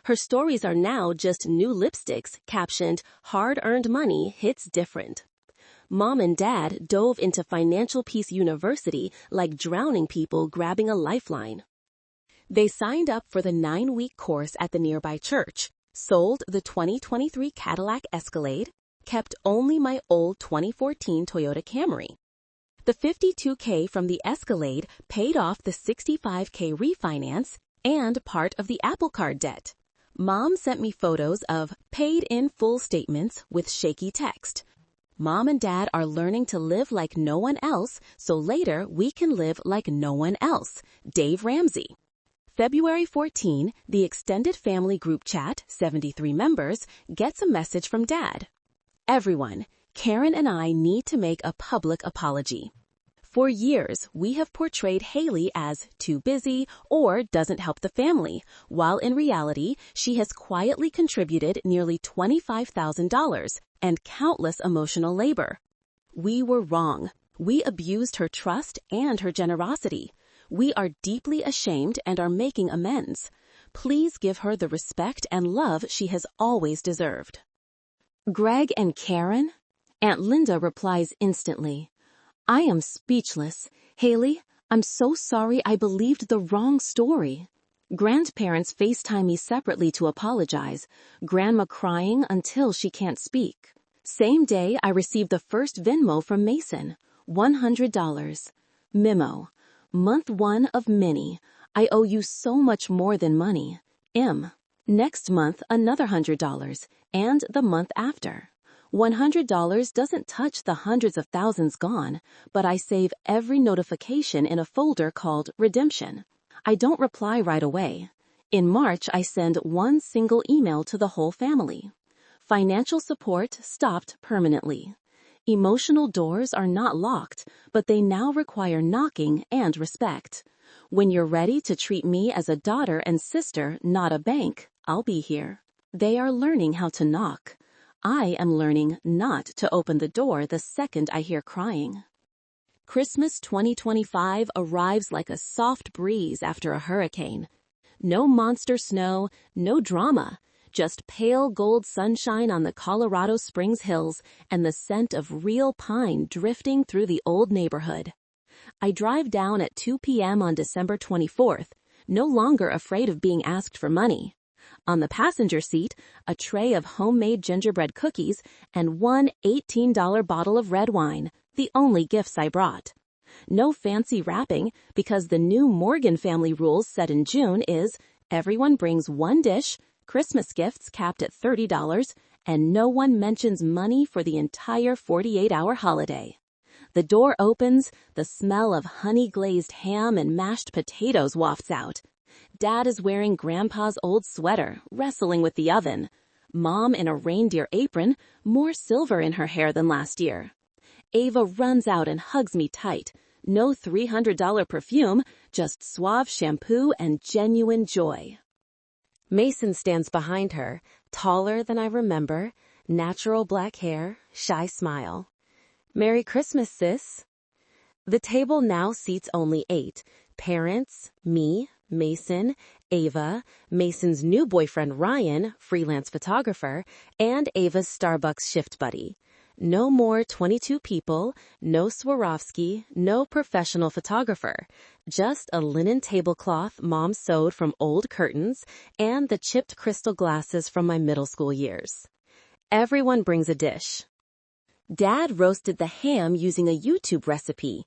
Her stories are now just new lipsticks captioned, "Hard-earned money hits different." Mom and Dad dove into Financial Peace University like drowning people grabbing a lifeline. They signed up for the 9-week course at the nearby church, sold the 2023 Cadillac Escalade, kept only my old 2014 Toyota Camry. The $52K from the Escalade paid off the $65K refinance and part of the Apple Card debt. Mom sent me photos of paid-in-full statements with shaky text. Mom and Dad are learning to live like no one else, so later we can live like no one else. Dave Ramsey. February 14, the extended family group chat, 73 members, gets a message from Dad. "Everyone, Karen and I need to make a public apology. For years, we have portrayed Hailey as too busy or doesn't help the family, while in reality, she has quietly contributed nearly $25,000 and countless emotional labor. We were wrong. We abused her trust and her generosity. We are deeply ashamed and are making amends. Please give her the respect and love she has always deserved." Greg and Karen? Aunt Linda replies instantly. "I am speechless. Hailey, I'm so sorry I believed the wrong story." Grandparents FaceTime me separately to apologize, Grandma crying until she can't speak. Same day, I received the first Venmo from Mason, $100. Memo. Month 1 of many. I owe you so much more than money. M. Next month, another $100, and the month after. $100 doesn't touch the hundreds of thousands gone, but I save every notification in a folder called Redemption. I don't reply right away. In March, I send one single email to the whole family. Financial support stopped permanently. Emotional doors are not locked, but they now require knocking and respect. When you're ready to treat me as a daughter and sister, not a bank, I'll be here. They are learning how to knock. I am learning not to open the door the second I hear crying. Christmas 2025 arrives like a soft breeze after a hurricane. No monster snow, no drama, just pale gold sunshine on the Colorado Springs hills and the scent of real pine drifting through the old neighborhood. I drive down at 2 p.m. on December 24th, no longer afraid of being asked for money. On the passenger seat, a tray of homemade gingerbread cookies and one $18 bottle of red wine, the only gifts I brought. No fancy wrapping, because the new Morgan family rules set in June is everyone brings one dish, Christmas gifts capped at $30, and no one mentions money for the entire 48-hour holiday. The door opens, the smell of honey-glazed ham and mashed potatoes wafts out. Dad is wearing Grandpa's old sweater, wrestling with the oven. Mom in a reindeer apron, more silver in her hair than last year. Ava runs out and hugs me tight. No $300 perfume, just suave shampoo and genuine joy. Mason stands behind her, taller than I remember, natural black hair, shy smile. "Merry Christmas, sis." The table now seats only 8. Parents, me, Mason, Ava, Mason's new boyfriend Ryan, freelance photographer, and Ava's Starbucks shift buddy. No more 22 people, no Swarovski, no professional photographer. Just a linen tablecloth Mom sewed from old curtains and the chipped crystal glasses from my middle school years. Everyone brings a dish. Dad roasted the ham using a YouTube recipe.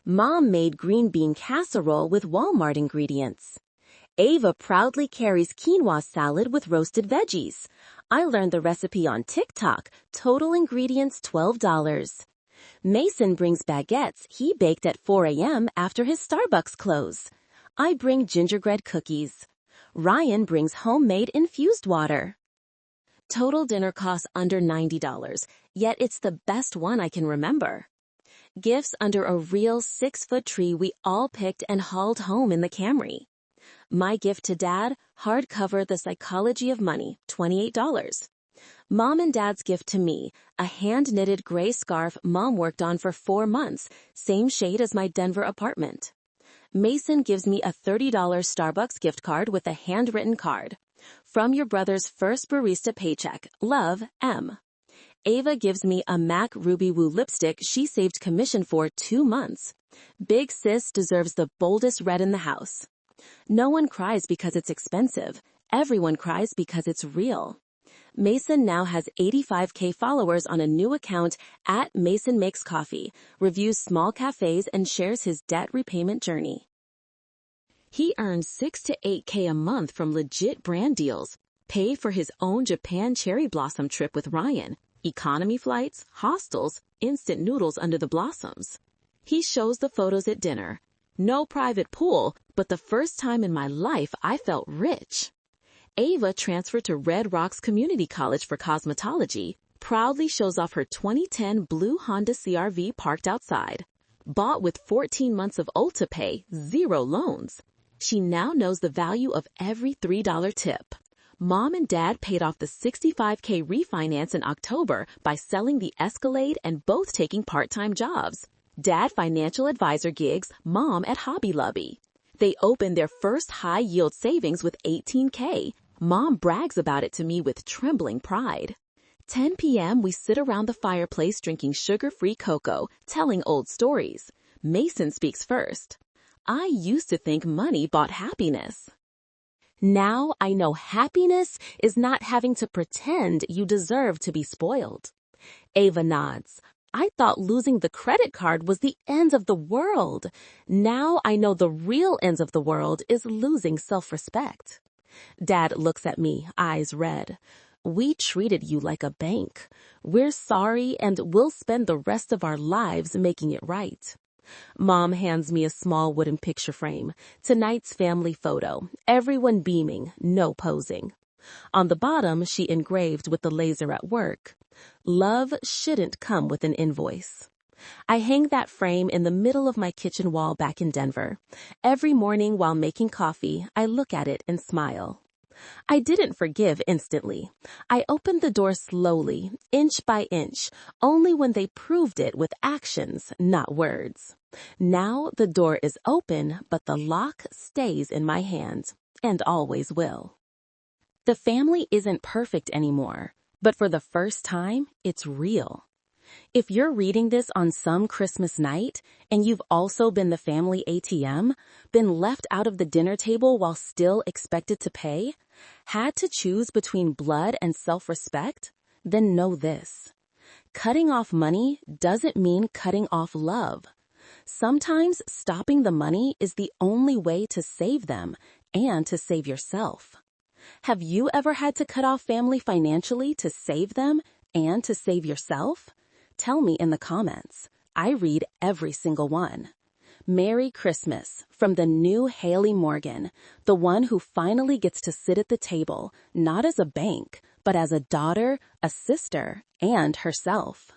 Mom made green bean casserole with Walmart ingredients. Ava proudly carries quinoa salad with roasted veggies. I learned the recipe on TikTok, total ingredients $12. Mason brings baguettes he baked at 4 a.m. after his Starbucks close. I bring gingerbread cookies. Ryan brings homemade infused water. Total dinner costs under $90, yet it's the best one I can remember. Gifts under a real 6-foot tree we all picked and hauled home in the Camry. My gift to Dad, hardcover The Psychology of Money, $28. Mom and Dad's gift to me, a hand-knitted gray scarf Mom worked on for 4 months, same shade as my Denver apartment. Mason gives me a $30 Starbucks gift card with a handwritten card. From your brother's first barista paycheck, love, M. Ava gives me a MAC Ruby Woo lipstick she saved commission for 2 months. Big sis deserves the boldest red in the house. No one cries because it's expensive. Everyone cries because it's real. Mason now has 85K followers on a new account at Mason Makes Coffee, reviews small cafes and shares his debt repayment journey. He earns 6 to 8K a month from legit brand deals, pay for his own Japan cherry blossom trip with Ryan, economy flights, hostels, instant noodles under the blossoms. He shows the photos at dinner. No private pool, but the first time in my life I felt rich. Ava transferred to Red Rocks Community College for cosmetology, proudly shows off her 2010 blue Honda CR-V parked outside. Bought with 14 months of Ulta Pay, 0 loans. She now knows the value of every $3 tip. Mom and Dad paid off the $65K refinance in October by selling the Escalade and both taking part-time jobs. Dad financial advisor gigs, Mom at Hobby Lobby. They opened their first high-yield savings with $18K. Mom brags about it to me with trembling pride. 10 p.m. we sit around the fireplace drinking sugar-free cocoa, telling old stories. Mason speaks first. I used to think money bought happiness. Now I know happiness is not having to pretend you deserve to be spoiled. Ava nods. I thought losing the credit card was the end of the world. Now I know the real end of the world is losing self-respect. Dad looks at me, eyes red. We treated you like a bank. We're sorry and we'll spend the rest of our lives making it right. Mom hands me a small wooden picture frame. Tonight's family photo. Everyone beaming, no posing. On the bottom, she engraved with the laser at work. Love shouldn't come with an invoice. I hang that frame in the middle of my kitchen wall back in Denver. Every morning while making coffee, I look at it and smile. I didn't forgive instantly. I opened the door slowly, inch by inch, only when they proved it with actions, not words. Now the door is open, but the lock stays in my hand, and always will. The family isn't perfect anymore, but for the first time, it's real. If you're reading this on some Christmas night, and you've also been the family ATM, been left out of the dinner table while still expected to pay, had to choose between blood and self-respect, then know this. Cutting off money doesn't mean cutting off love. Sometimes stopping the money is the only way to save them and to save yourself. Have you ever had to cut off family financially to save them and to save yourself? Tell me in the comments. I read every single one. Merry Christmas from the new Hailey Morgan, the one who finally gets to sit at the table, not as a bank, but as a daughter, a sister, and herself.